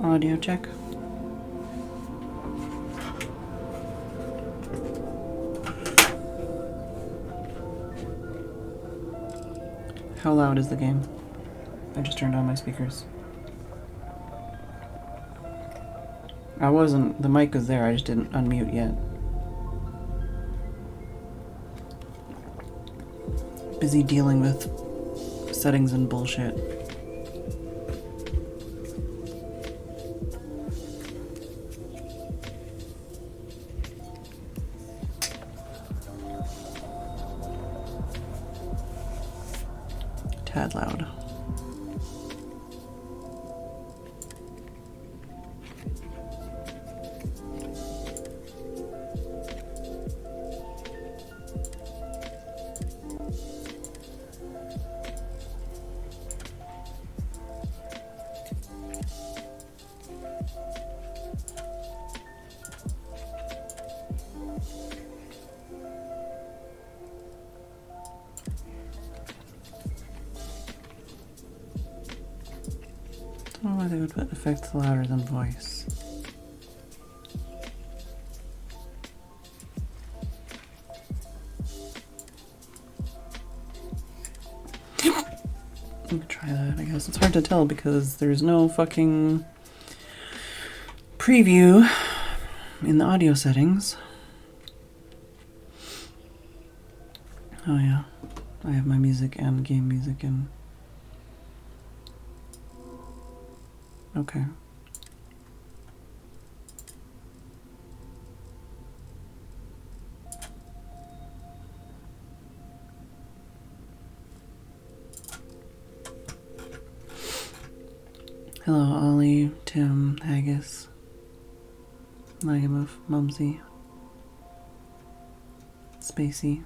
Audio check. How loud is the game? I just turned on my speakers. The mic was there, I just didn't unmute yet. Busy dealing with settings and bullshit. Tad loud. I don't know why they would put effects louder than voice. We could try that, I guess. It's hard to tell because there's no fucking preview in the audio settings. Oh yeah, I have my music and game music in. Okay. Hello, Ollie, Tim, Haggis, Ligamov, Mumsy, Spacey.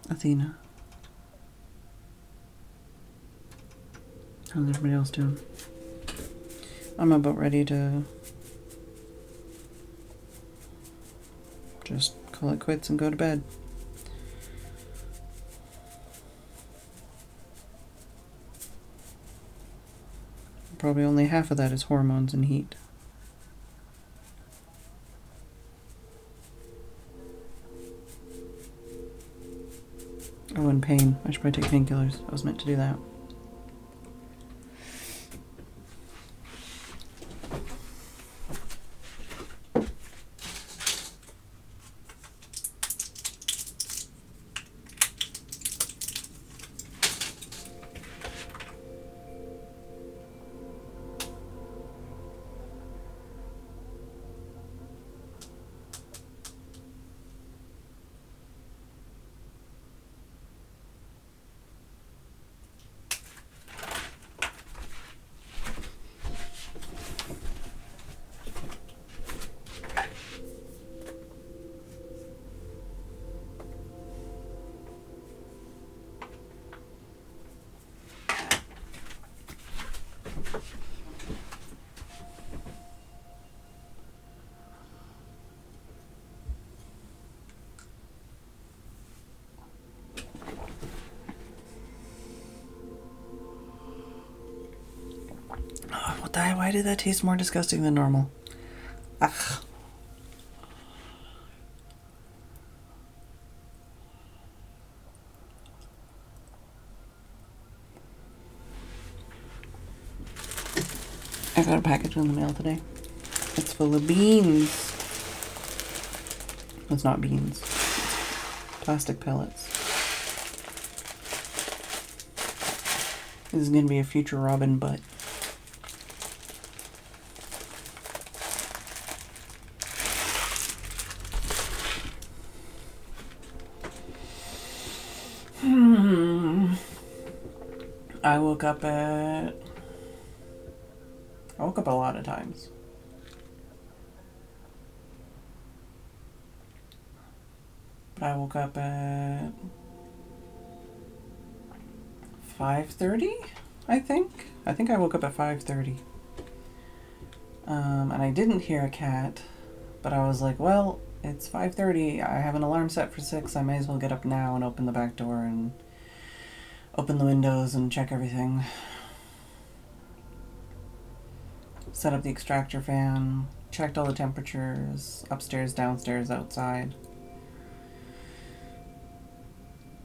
Athena. How's everybody else doing? I'm about ready to just call it quits and go to bed. Probably only half of that is hormones and heat. Oh, and pain. I should probably take painkillers. I was meant to do that. Why did that taste more disgusting than normal? Ugh. I got a package in the mail today. It's full of beans. It's not beans. It's plastic pellets. This is gonna be a future Robin butt. I woke up a lot of times. But I woke up at 5:30, I think. I think I woke up at 5:30. And I didn't hear a cat, but I was like, well, it's 5:30. I have an alarm set for 6. I may as well get up now and open the back door and open the windows and check everything. Set up the extractor fan, checked all the temperatures, upstairs, downstairs, outside.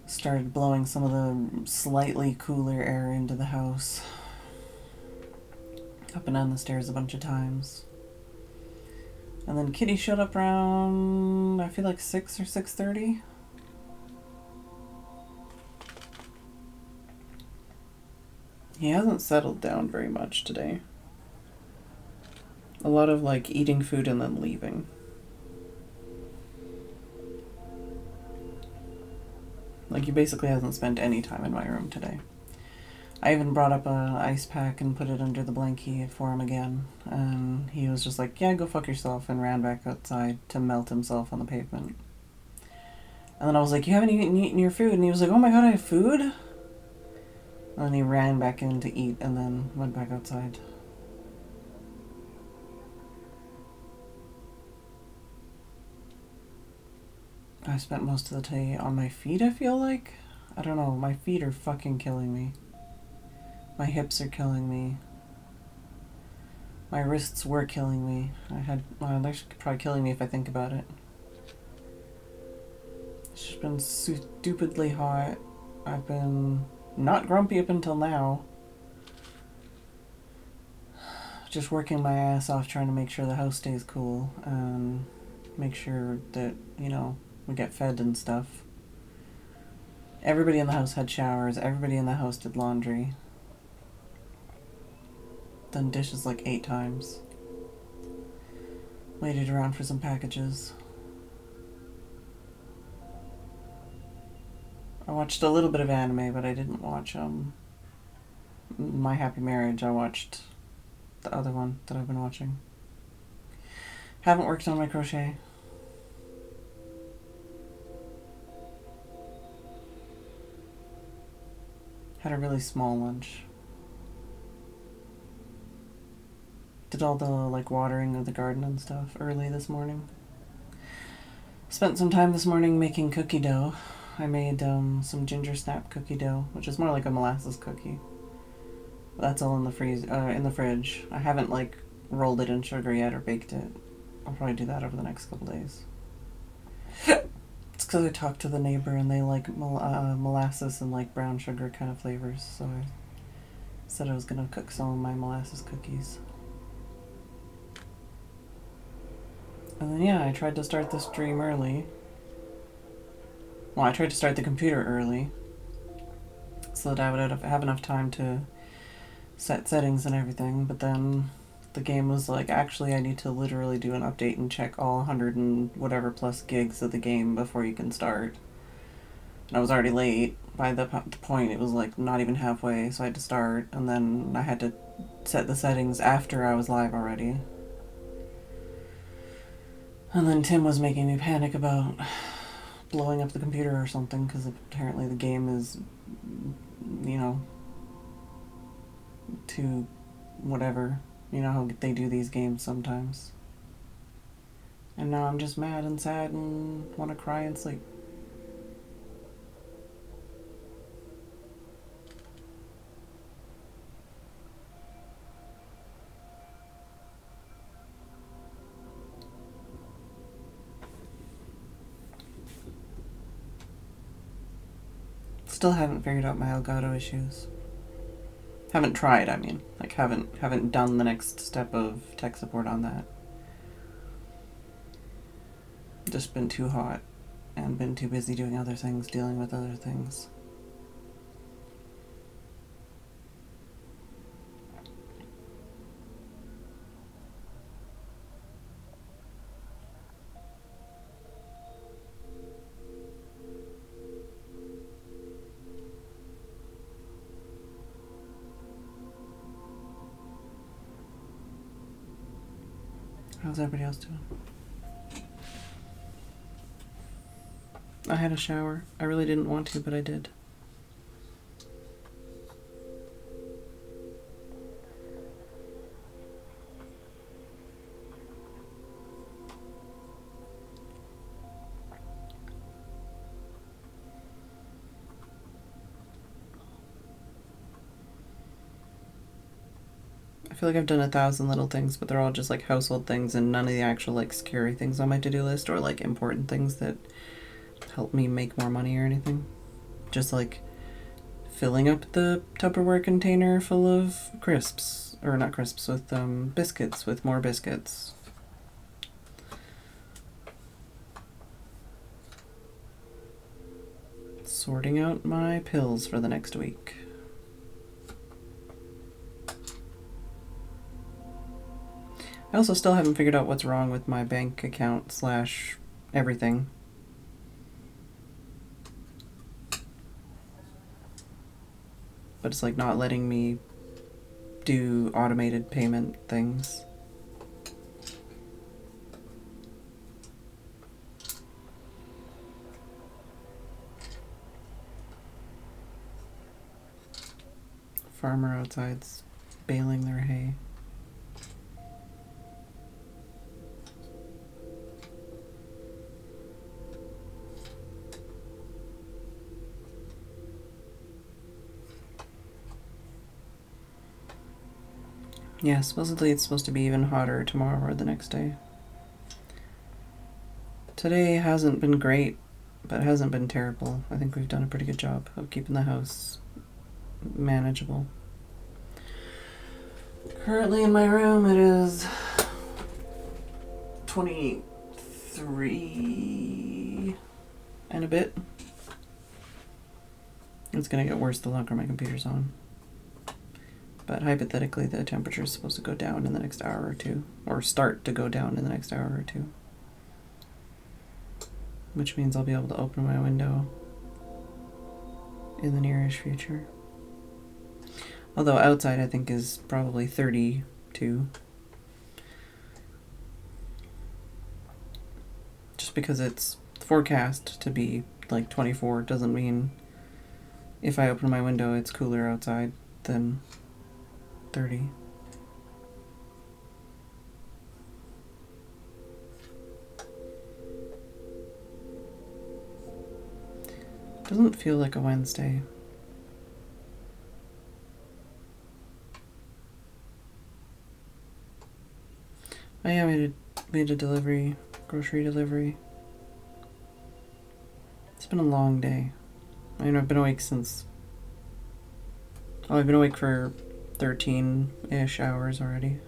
Started blowing some of the slightly cooler air into the house. Up and down the stairs a bunch of times. And then Kitty showed up around, I feel like 6 or 6:30. He hasn't settled down very much today. A lot of like eating food and then leaving. Like he basically hasn't spent any time in my room today. I even brought up an ice pack and put it under the blankie for him again. And he was just like, yeah, go fuck yourself, and ran back outside to melt himself on the pavement. And then I was like, you haven't even eaten your food. And he was like, oh my god, I have food? And then he ran back in to eat and then went back outside. I spent most of the day on my feet, I feel like. I don't know, my feet are fucking killing me. My hips are killing me. My wrists were killing me. They're probably killing me if I think about it. It's just been stupidly hot. I've been not grumpy up until now. Just working my ass off trying to make sure the house stays cool and make sure that, you know, we get fed and stuff. Everybody in the house had showers. Everybody in the house did laundry. Done dishes like 8 times. Waited around for some packages. I watched a little bit of anime, but I didn't watch My Happy Marriage. I watched the other one that I've been watching. Haven't worked on my crochet. Had a really small lunch. Did all the like watering of the garden and stuff early this morning. Spent some time this morning making cookie dough. I made some ginger snap cookie dough, which is more like a molasses cookie. That's all in the fridge. I haven't like rolled it in sugar yet or baked it. I'll probably do that over the next couple days. It's because I talked to the neighbor and they like molasses and like brown sugar kind of flavors, so I said I was gonna cook some of my molasses cookies. And then yeah, I tried to start the stream early. Well, I tried to start the computer early so that I would have enough time to set settings and everything, but then the game was like, actually I need to literally do an update and check all 100 and whatever plus gigs of the game before you can start. And I was already late. By the point it was like not even halfway, so I had to start, and then I had to set the settings after I was live already. And then Tim was making me panic about blowing up the computer or something, because apparently the game is, you know, to whatever. You know how they do these games sometimes. And now I'm just mad and sad and want to cry and sleep. Still haven't figured out my Elgato issues. Haven't tried, I mean. Like, haven't done the next step of tech support on that. Just been too hot and been too busy doing other things, dealing with other things. How's everybody else doing? I had a shower. I really didn't want to, but I did. I feel like I've done 1,000 little things, but they're all just like household things and none of the actual like scary things on my to-do list or like important things that help me make more money or anything. Just like filling up the Tupperware container full of crisps, or not crisps, with biscuits, with more biscuits. Sorting out my pills for the next week. I also still haven't figured out what's wrong with my bank account / everything. But it's like not letting me do automated payment things. Farmer outside's baling their hay. Yeah, supposedly it's supposed to be even hotter tomorrow or the next day. Today hasn't been great, but it hasn't been terrible. I think we've done a pretty good job of keeping the house manageable. Currently in my room it is 23 and a bit. It's gonna get worse the longer my computer's on. But hypothetically, the temperature is supposed to go down in the next hour or two, or start to go down in the next hour or two. Which means I'll be able to open my window in the nearish future. Although outside I think is probably 32. Just because it's forecast to be like 24 doesn't mean if I open my window it's cooler outside than 30. Doesn't feel like a Wednesday. I made a delivery, grocery delivery. It's been a long day. I mean, I've been awake since... Oh, I've been awake for 13-ish hours already.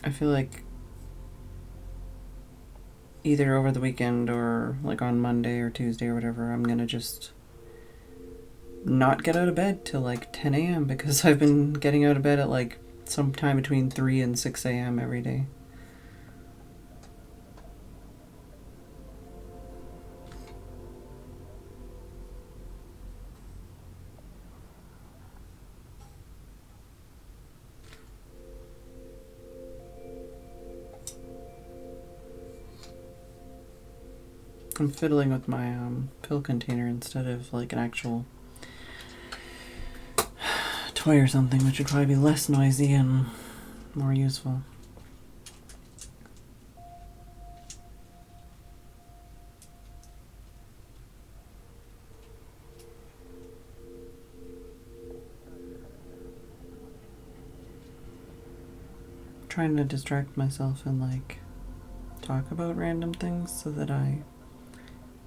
I feel like either over the weekend or like on Monday or Tuesday or whatever, I'm gonna just not get out of bed till like 10 a.m. because I've been getting out of bed at like sometime between 3 and 6 a.m. every day. I'm fiddling with my pill container instead of like an actual toy or something, which would probably be less noisy and more useful. Trying to distract myself and like talk about random things so that I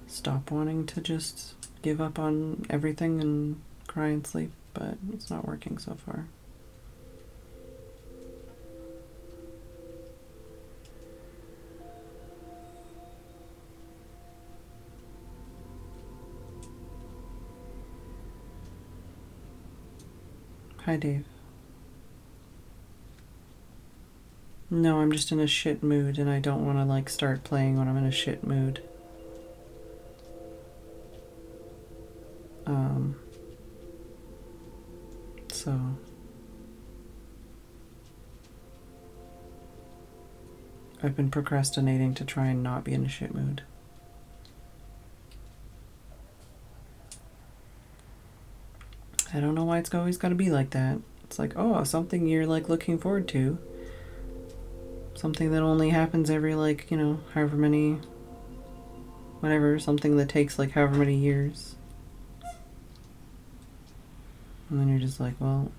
stop wanting to just give up on everything and cry and sleep, but it's not working so far. Hi, Dave. No, I'm just in a shit mood and I don't want to like start playing when I'm in a shit mood. So I've been procrastinating to try and not be in a shit mood. I don't know why it's always got to be like that. It's like, oh, something you're like looking forward to. Something that only happens every, like, you know, however many, whatever, something that takes, like, however many years. And then you're just like, well,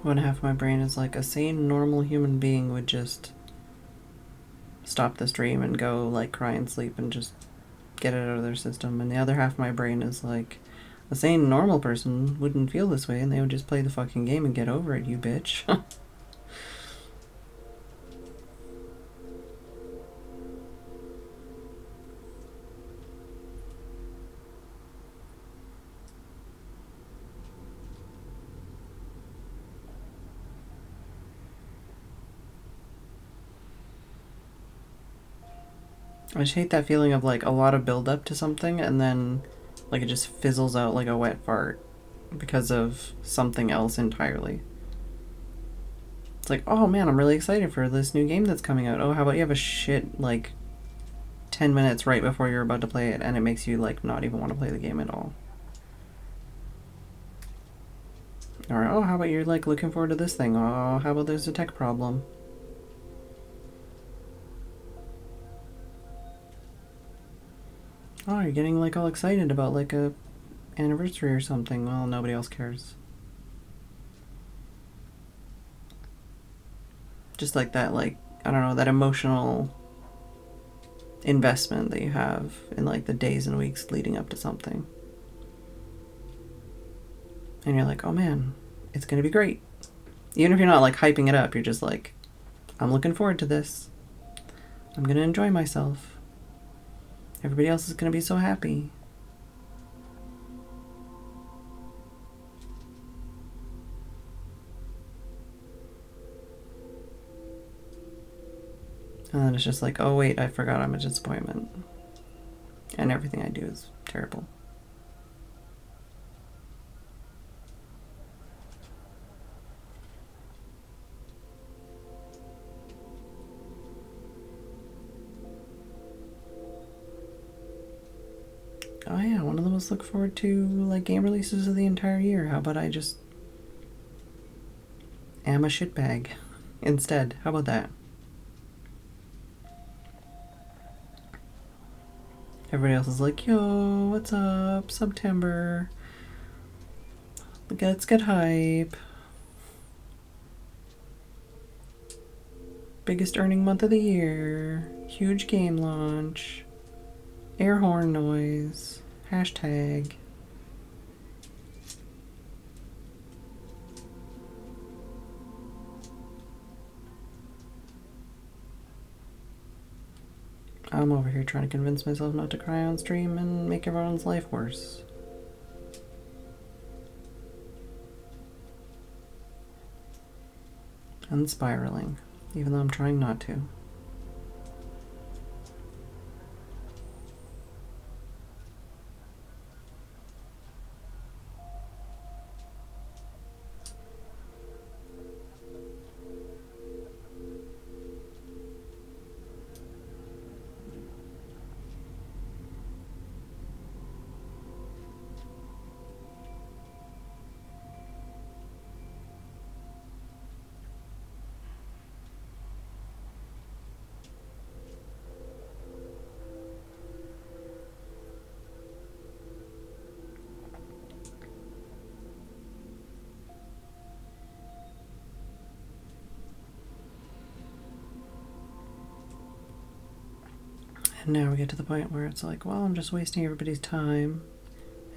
one half of my brain is like, a sane, normal human being would just stop this dream and go, like, cry and sleep and just get it out of their system. And the other half of my brain is like, a sane, normal person wouldn't feel this way and they would just play the fucking game and get over it, you bitch. I just hate that feeling of, like, a lot of build up to something and then, like, it just fizzles out like a wet fart because of something else entirely. It's like, oh man, I'm really excited for this new game that's coming out. Oh, how about you have a shit, like, 10 minutes right before you're about to play it and it makes you, like, not even want to play the game at all. Or, oh, how about you're, like, looking forward to this thing? Oh, how about there's a tech problem? Oh, you're getting, like, all excited about, like, a anniversary or something. Well, nobody else cares. Just like that, like, I don't know, that emotional investment that you have in, like, the days and weeks leading up to something. And you're like, oh man, it's gonna be great. Even if you're not, like, hyping it up, you're just like, I'm looking forward to this. I'm gonna enjoy myself. Everybody else is gonna be so happy. And then it's just like, oh wait, I forgot I'm a disappointment. And everything I do is terrible. Oh yeah, one of the most look forward to, like, game releases of the entire year. How about I just am a shitbag instead? How about that? Everybody else is like, yo, what's up? September. Let's get hype. Biggest earning month of the year. Huge game launch. Air horn noise. Hashtag. I'm over here trying to convince myself not to cry on stream and make everyone's life worse. And spiraling, even though I'm trying not to. And now we get to the point where it's like, well, I'm just wasting everybody's time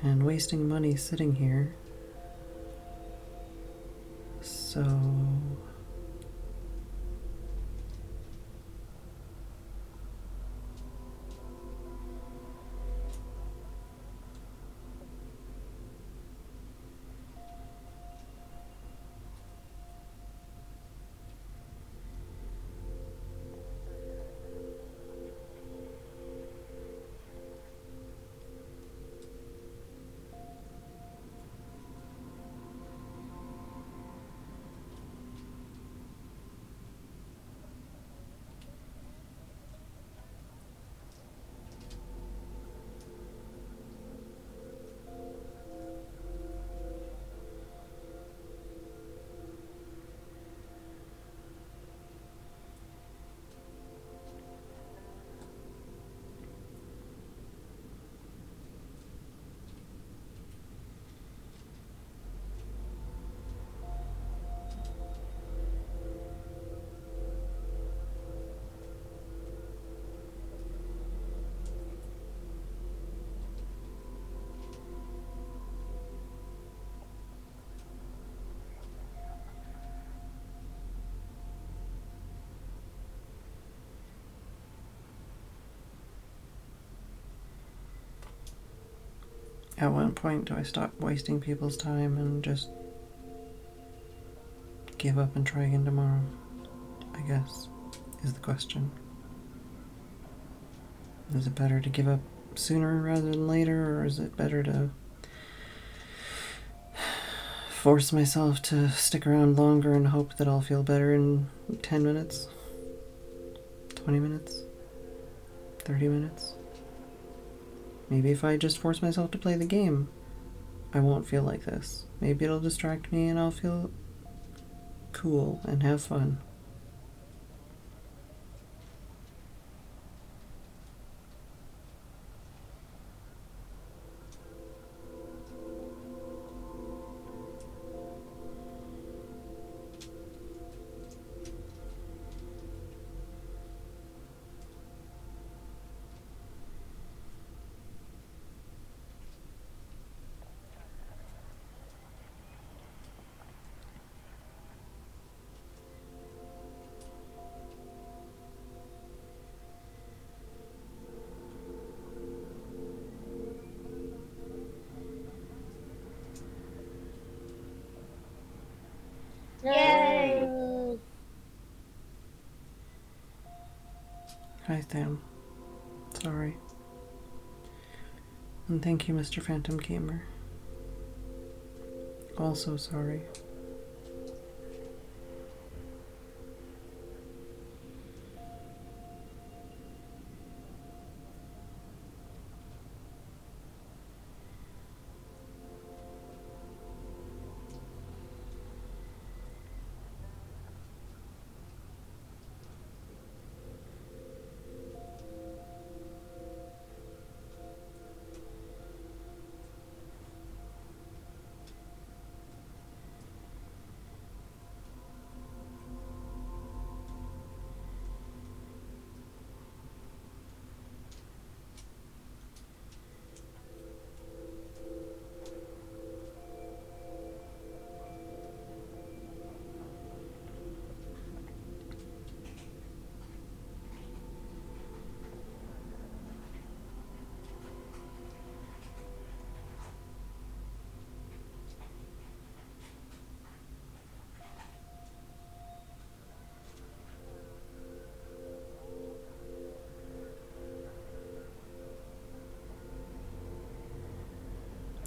and wasting money sitting here. So at what point do I stop wasting people's time and just give up and try again tomorrow? I guess, is the question. Is it better to give up sooner rather than later, or is it better to force myself to stick around longer and hope that I'll feel better in 10 minutes, 20 minutes, 30 minutes? Maybe if I just force myself to play the game, I won't feel like this. Maybe it'll distract me and I'll feel cool and have fun. Yay! Hi, Sam. Sorry. And thank you, Mr. Phantom Gamer. Also sorry.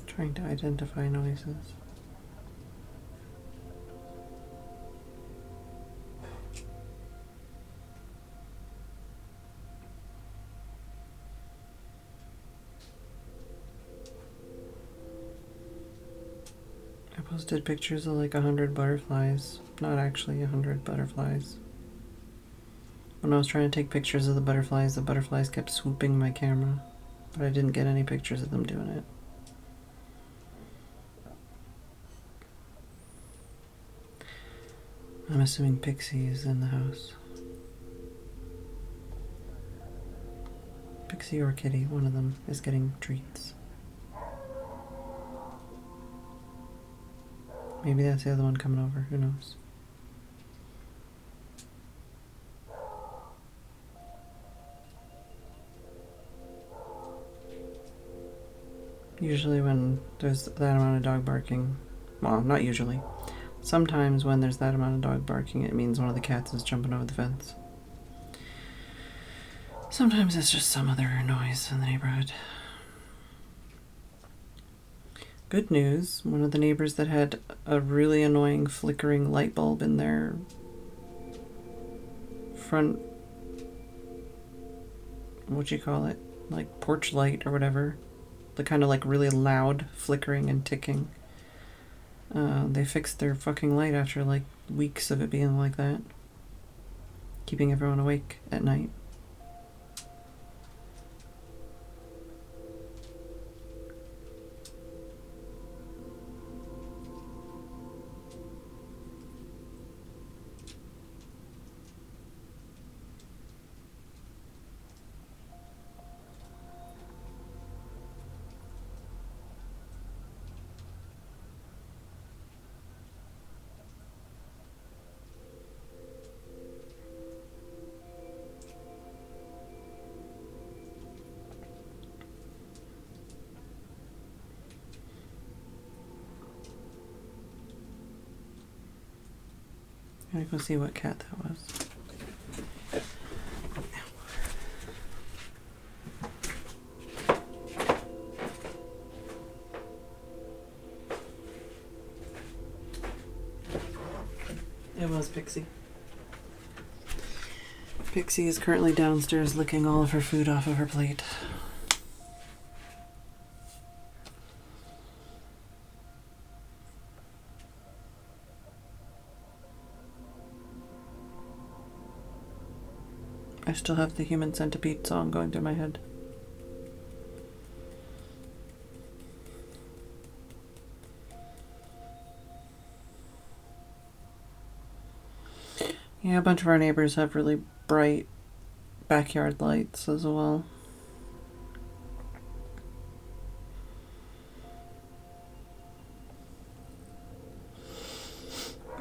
Trying to identify noises. I posted pictures of like 100 butterflies. Not actually 100 butterflies. When I was trying to take pictures of the butterflies kept swooping my camera, but I didn't get any pictures of them doing it. I'm assuming Pixie is in the house. Pixie or Kitty, one of them is getting treats. Maybe that's the other one coming over, who knows. Usually when there's that amount of dog barking, well, not usually, sometimes when there's that amount of dog barking, it means one of the cats is jumping over the fence. Sometimes it's just some other noise in the neighborhood. Good news, one of the neighbors that had a really annoying flickering light bulb in their front, what do you call it, like porch light or whatever, the kind of like really loud flickering and ticking. They fixed their fucking light after like weeks of it being like that, keeping everyone awake at night. I'm gonna go see what cat that was. It was Pixie. Pixie is currently downstairs licking all of her food off of her plate. I still have the Human Centipede song going through my head. Yeah, a bunch of our neighbors have really bright backyard lights as well.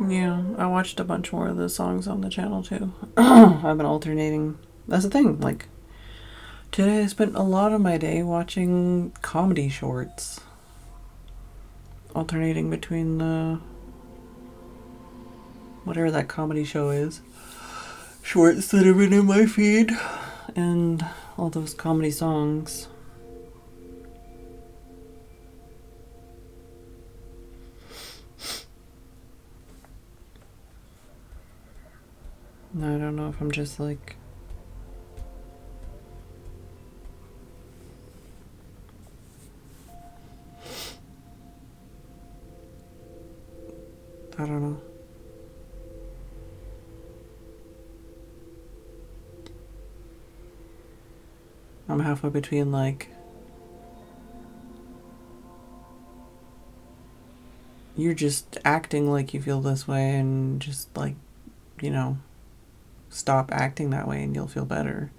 Yeah, I watched a bunch more of the songs on the channel too. I've been alternating. That's the thing, like, today I spent a lot of my day watching comedy shorts. Alternating between the whatever that comedy show is, shorts that have been in my feed, and all those comedy songs. I don't know if I'm just like I don't know. I'm halfway between like you're just acting like you feel this way and just like, you know, stop acting that way and you'll feel better.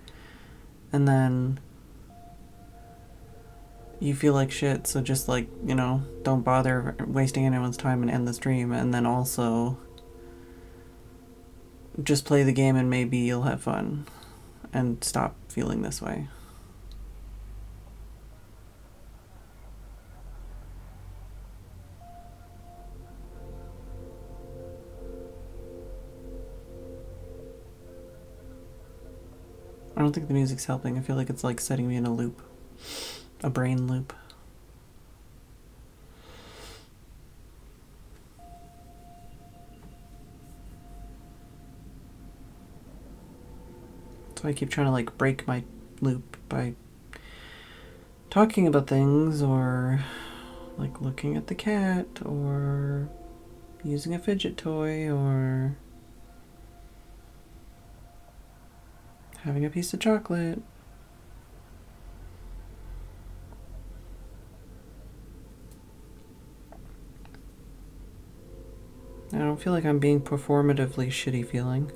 And then you feel like shit, so just like, you know, don't bother wasting anyone's time and end the stream. And then also just play the game and maybe you'll have fun and stop feeling this way. I don't think the music's helping. I feel like it's like setting me in a loop. A brain loop. So I keep trying to like break my loop by talking about things or like looking at the cat or using a fidget toy or having a piece of chocolate. I don't feel like I'm being performatively shitty feeling.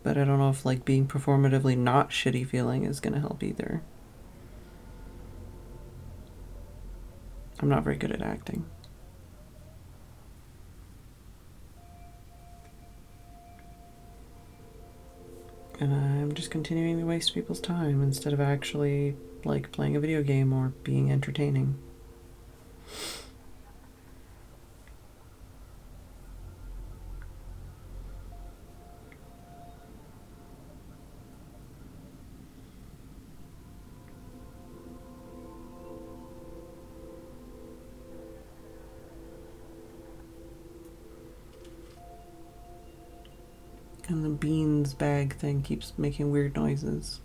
but I don't know if like being performatively not shitty feeling is gonna help either. I'm not very good at acting. And I'm just continuing to waste people's time instead of actually like playing a video game or being entertaining. And the beans bag thing keeps making weird noises.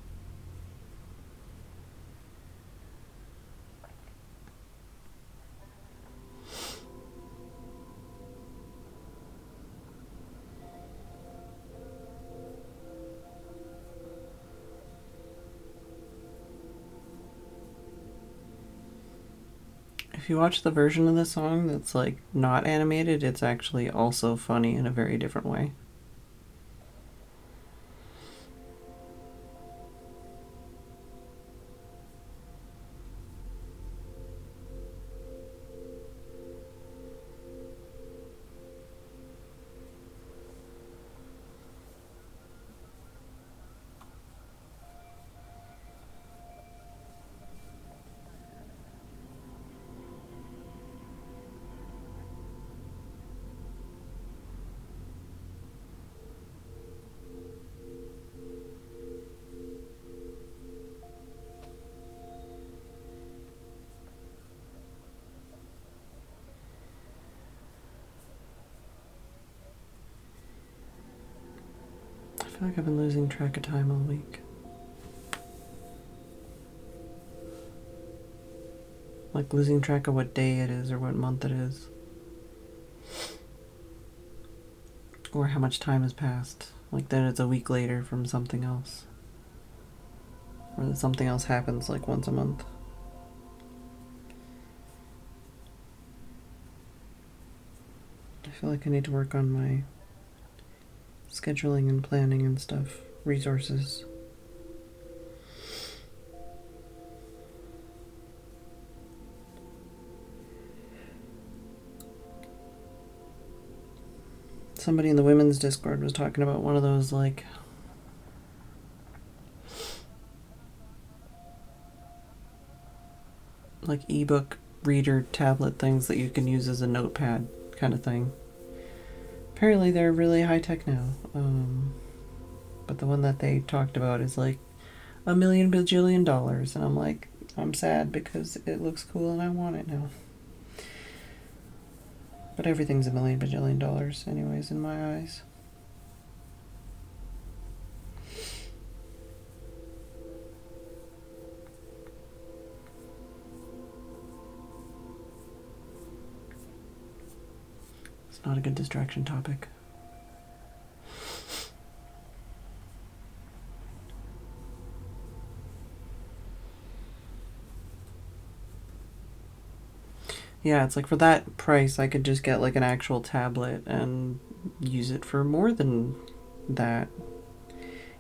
If you watch the version of the song that's like not animated, it's actually also funny in a very different way. I feel like I've been losing track of time all week. Like losing track of what day it is or what month it is. Or how much time has passed. Like that it's a week later from something else. Or that something else happens like once a month. I feel like I need to work on my scheduling and planning and stuff. Resources. Somebody in the women's Discord was talking about one of those like ebook reader tablet things that you can use as a notepad kind of thing. Apparently they're really high tech now. But the one that they talked about is like $1 million bajillion, and I'm like, I'm sad because it looks cool and I want it now. But everything's $1 million bajillion anyways in my eyes. It's not a good distraction topic. Yeah, it's like for that price, I could just get like an actual tablet and use it for more than that.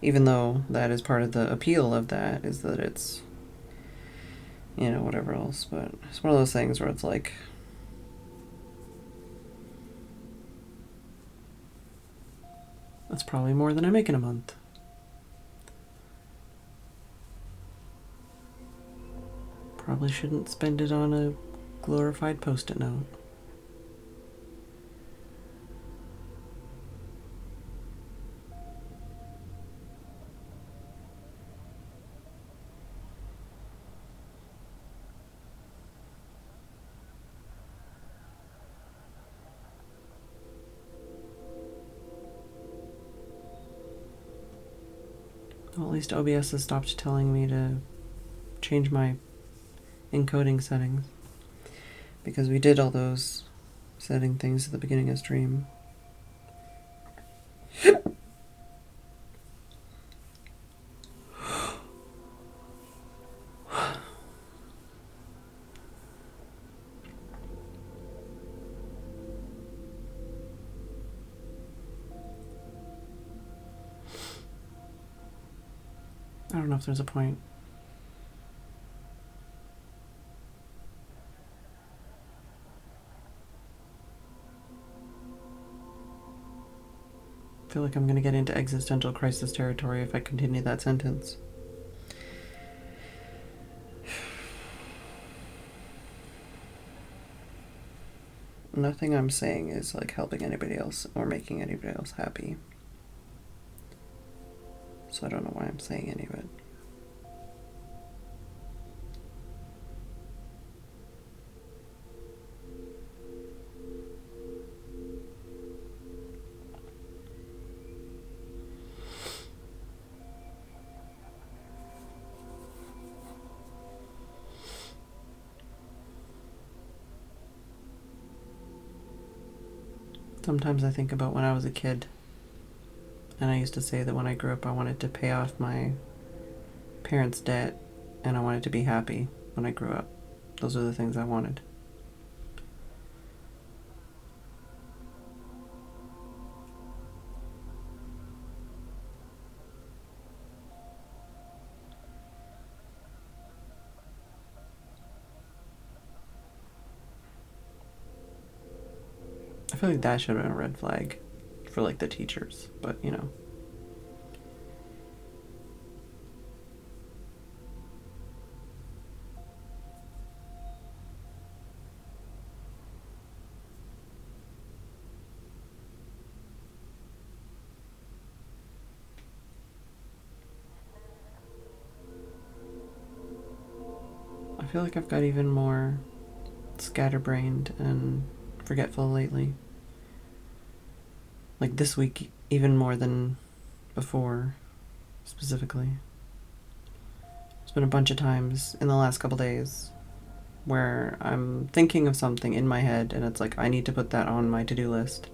Even though that is part of the appeal of that, is that it's, you know, whatever else. But it's one of those things where it's like, that's probably more than I make in a month. Probably shouldn't spend it on a glorified post-it note. Well, at least OBS has stopped telling me to change my encoding settings. Because we did all those setting things at the beginning of stream. I don't know if there's a point. I feel like I'm going to get into existential crisis territory if I continue that sentence. Nothing I'm saying is like helping anybody else or making anybody else happy. So I don't know why I'm saying any of it. Sometimes I think about when I was a kid, and I used to say that when I grew up I wanted to pay off my parents' debt and I wanted to be happy when I grew up. Those are the things I wanted. I feel like that should have been a red flag for like the teachers, but you know. I feel like I've got even more scatterbrained and forgetful lately. Like this week, even more than before, specifically. There's been a bunch of times in the last couple days where I'm thinking of something in my head and it's like, I need to put that on my to-do list.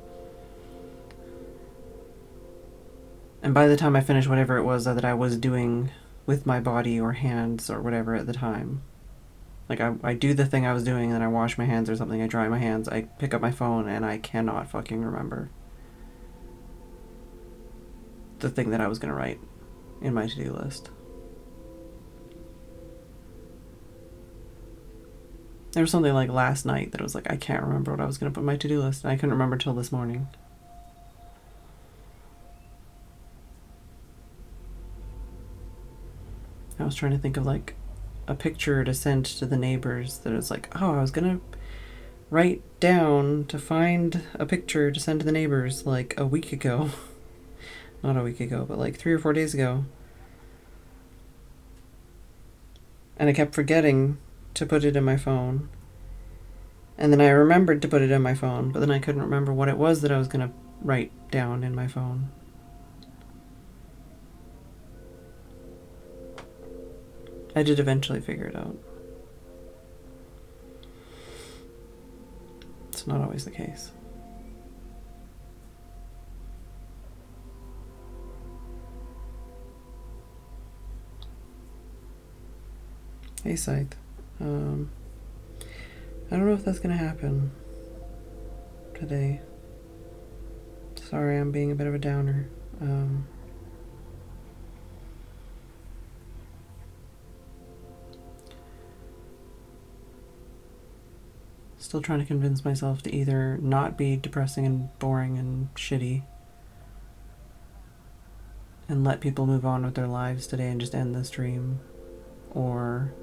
And by the time I finish whatever it was that I was doing with my body or hands or whatever at the time, like I do the thing I was doing and then I wash my hands or something, I dry my hands, I pick up my phone and I cannot fucking remember the thing that I was going to write in my to-do list. There was something like last night that I was like, I can't remember what I was going to put on my to-do list, and I couldn't remember till this morning. I was trying to think of like a picture to send to the neighbors that was like, oh, I was going to write down to find a picture to send to the neighbors like a week ago. Not a week ago, but like 3 or 4 days ago. And I kept forgetting to put it in my phone. And then I remembered to put it in my phone, but then I couldn't remember what it was that I was going to write down in my phone. I did eventually figure it out. It's not always the case. Hey, Scythe. I don't know if that's going to happen today. Sorry, I'm being a bit of a downer. Still trying to convince myself to either not be depressing and boring and shitty and let people move on with their lives today and just end the stream, or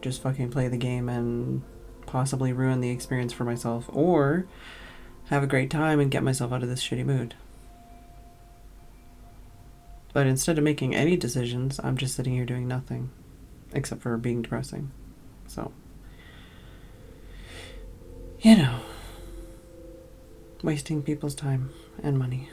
just fucking play the game and possibly ruin the experience for myself, or have a great time and get myself out of this shitty mood. But instead of making any decisions, I'm just sitting here doing nothing except for being depressing. So, you know, wasting people's time and money.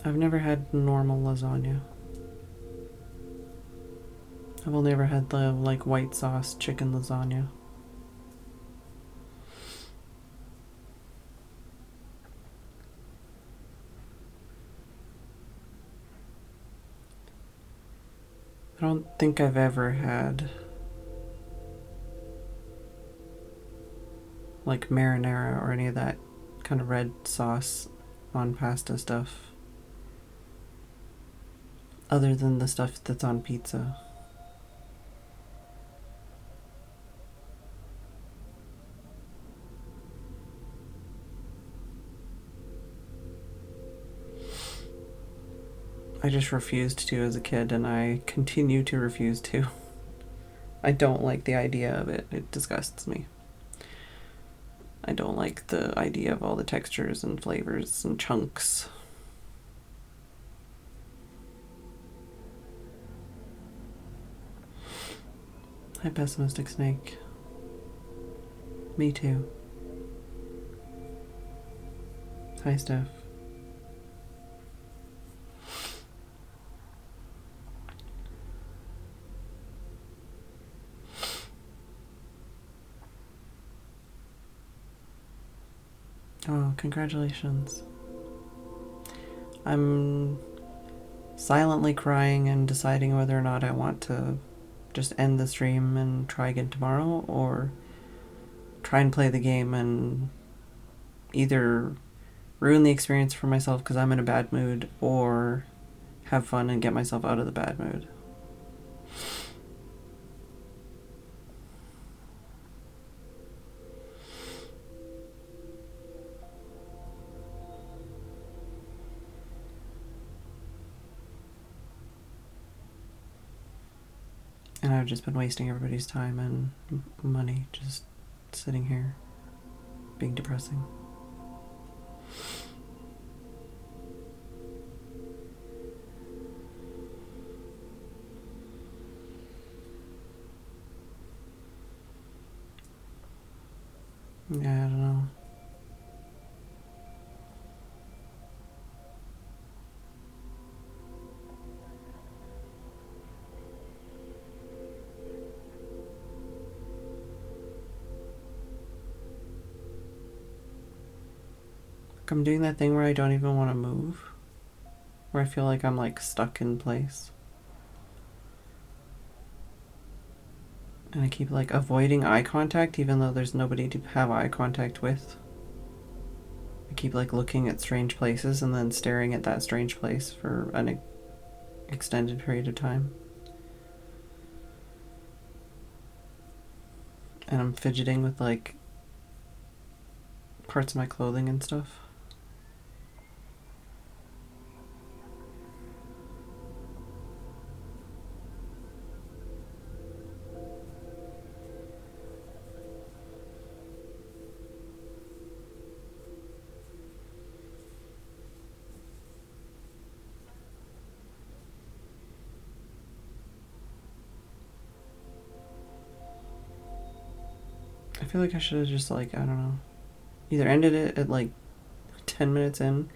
I've never had normal lasagna. I've only ever had the like white sauce chicken lasagna. I don't think I've ever had like marinara or any of that kind of red sauce on pasta stuff, other than the stuff that's on pizza. I just refused to as a kid, and I continue to refuse to. I don't like the idea of it. It disgusts me. I don't like the idea of all the textures and flavors and chunks. Hi, Pessimistic Snake. Me too. Hi, Steph. Oh, congratulations. I'm silently crying and deciding whether or not I want to just end the stream and try again tomorrow, or try and play the game and either ruin the experience for myself because I'm in a bad mood, or have fun and get myself out of the bad mood. And I've just been wasting everybody's time and money just sitting here being depressing. Yeah, I don't know. I'm doing that thing where I don't even want to move, where I feel like I'm like stuck in place. And I keep like avoiding eye contact even though there's nobody to have eye contact with. I keep like looking at strange places and then staring at that strange place for an extended period of time. And I'm fidgeting with like parts of my clothing and stuff. I feel like I should have just like, I don't know, either ended it at like 10 minutes in,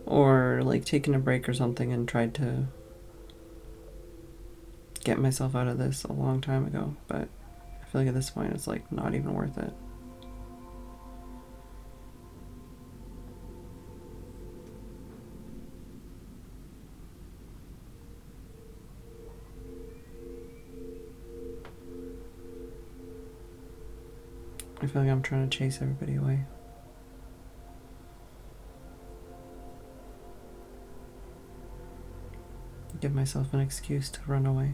or like taken a break or something and tried to get myself out of this a long time ago. But I feel like at this point it's like not even worth it. I feel like I'm trying to chase everybody away. Give myself an excuse to run away.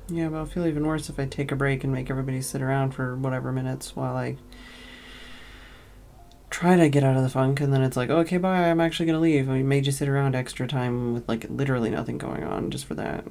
Yeah, but I'll feel even worse if I take a break and make everybody sit around for whatever minutes while I try to get out of the funk, and then it's like, okay, bye, I'm actually gonna leave. I made you sit around extra time with like literally nothing going on just for that.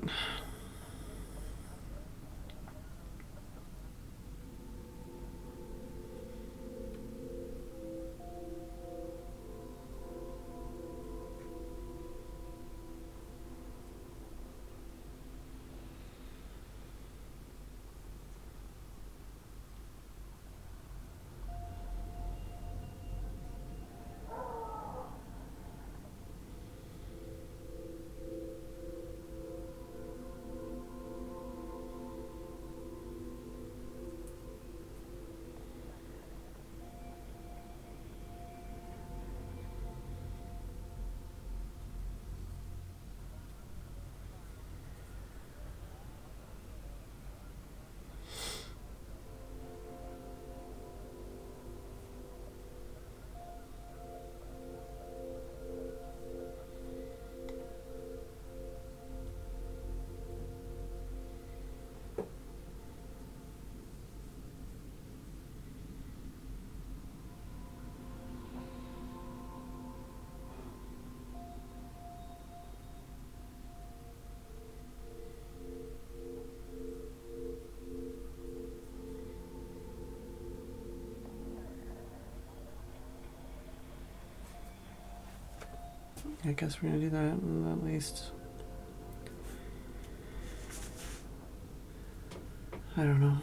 I guess we're gonna do that at least. I don't know.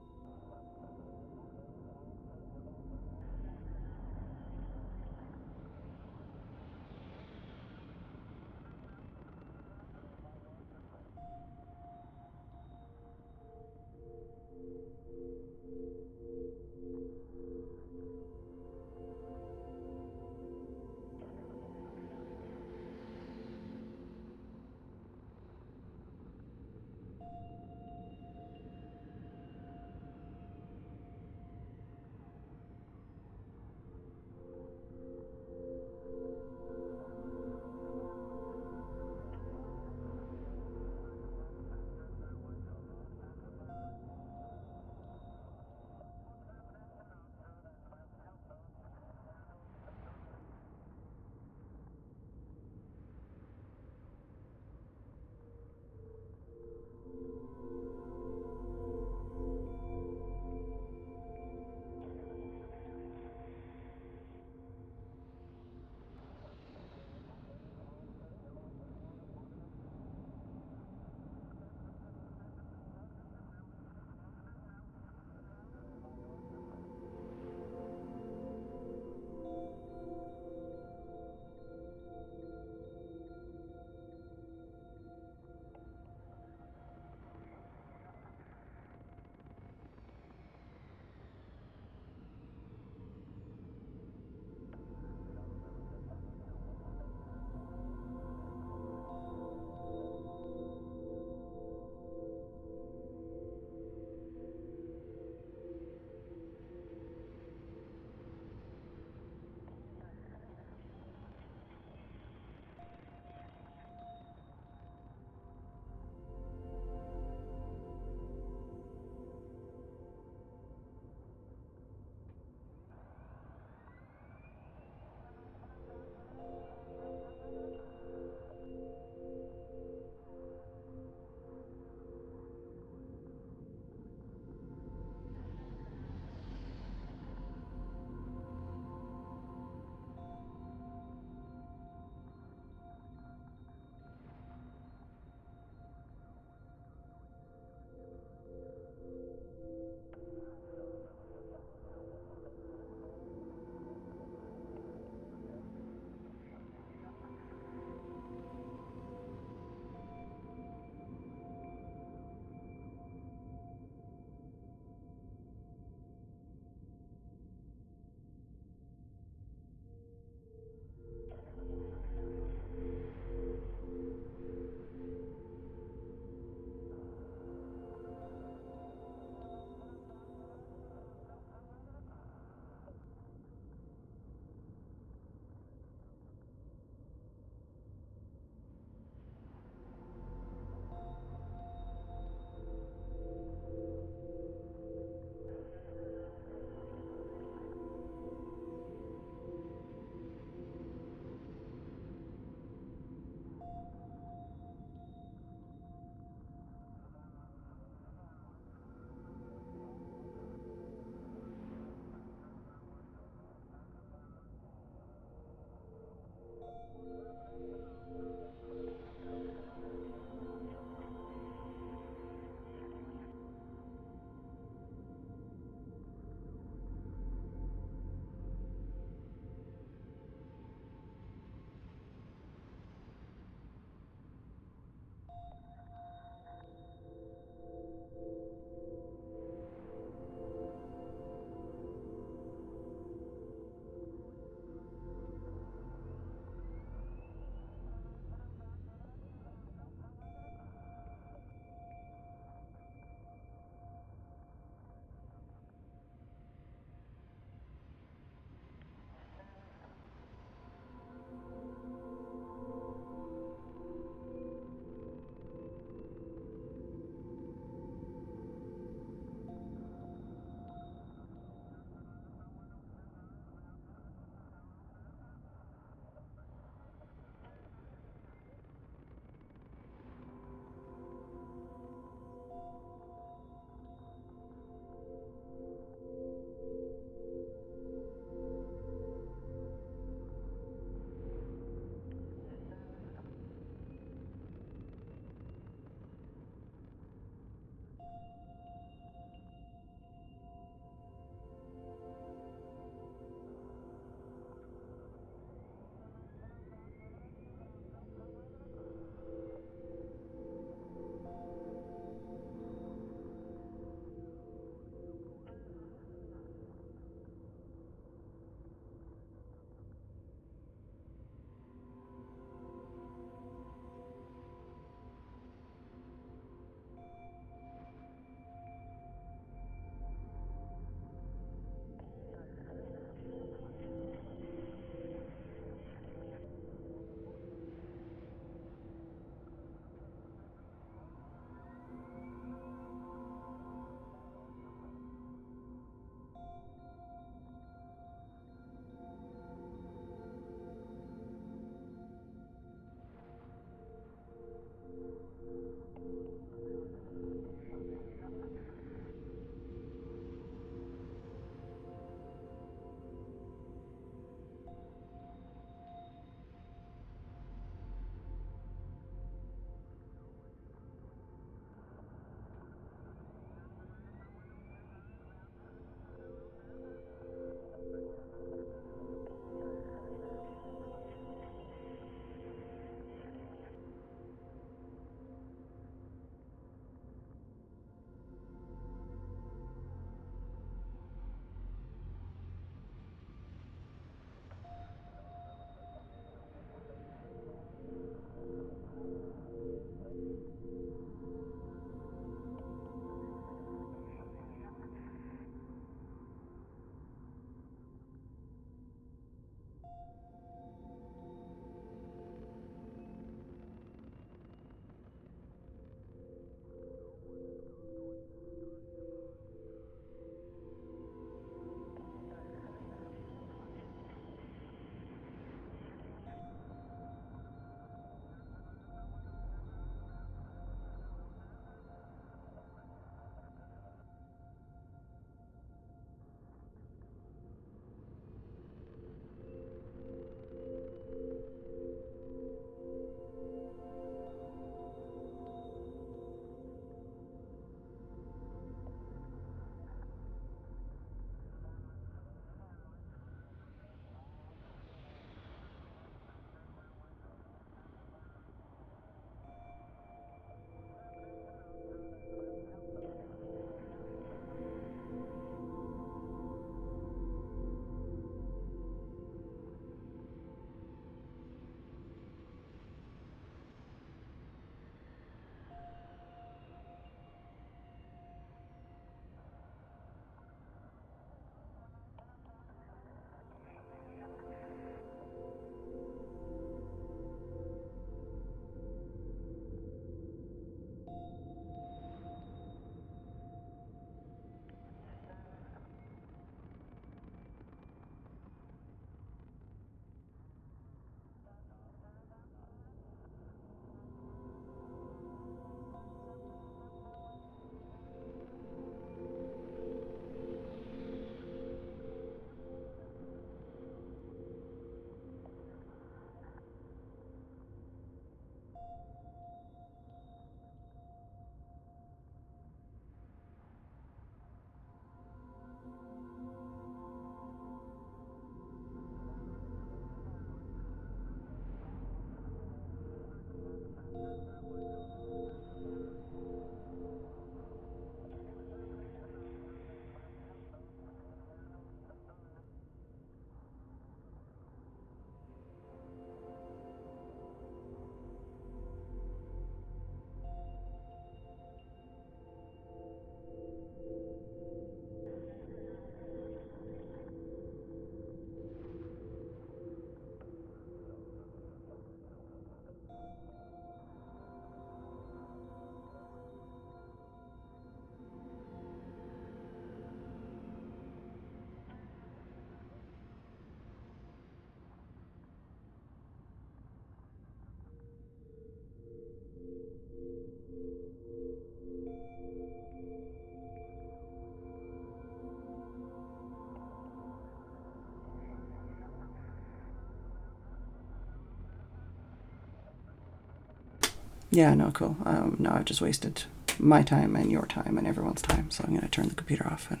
Yeah, no, cool. No, I've just wasted my time and your time and everyone's time, so I'm going to turn the computer off and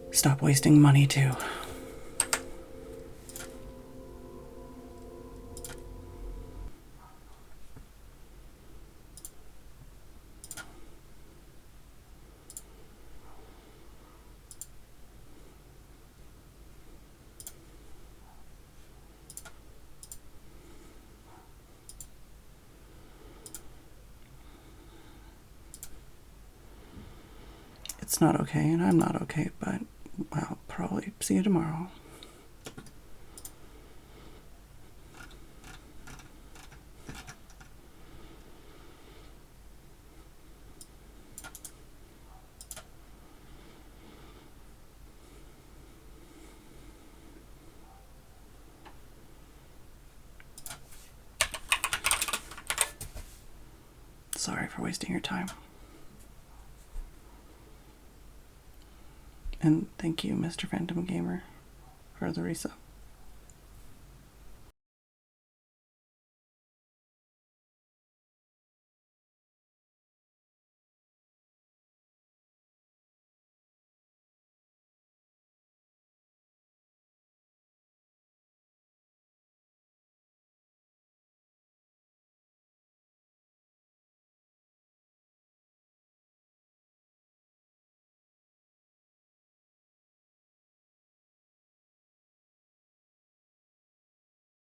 stop wasting money too. It's not okay, and I'm not okay, but I'll probably see you tomorrow. Sorry for wasting your time. And thank you, Mr. Phantom Gamer, for the resub.